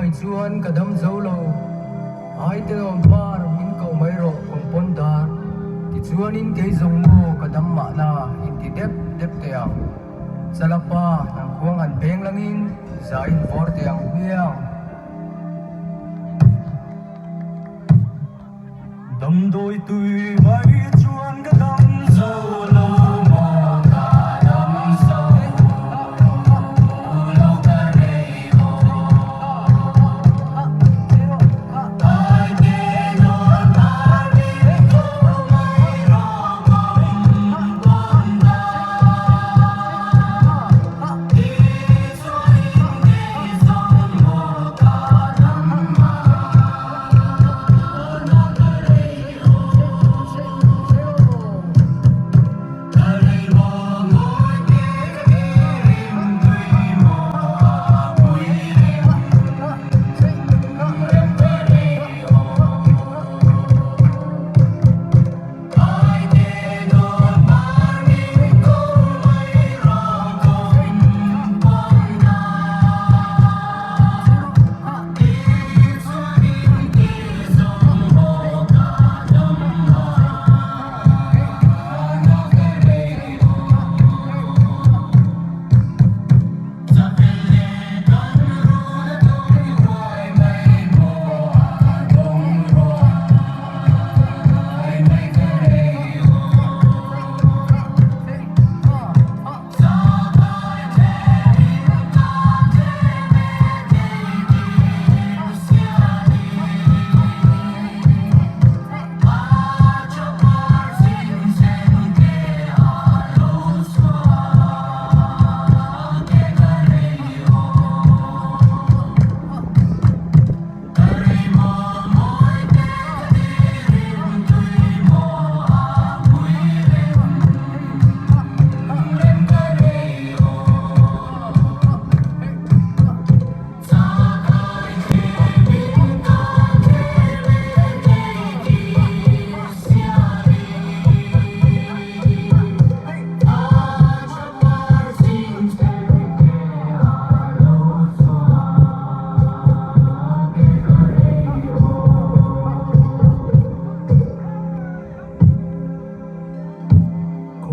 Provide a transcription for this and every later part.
mai chuan kadam zolo ai te nom par in ko mai ro kong pon dar ti chuan in ke zong mo kadam ma na in ti dep dep te ang salapa nang khuang an beng langin za in vor te ang miang đầm đôi tùy bay chuan kadam zolo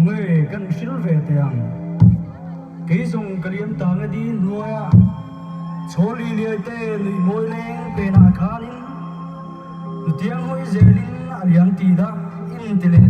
người gần xíu về tiền cái dùng cái liếm tàng đi nuôi à số li liệt tê lì môi lên bên à khá nín tiếng hôi dễ nín à liang tì đó in tì lên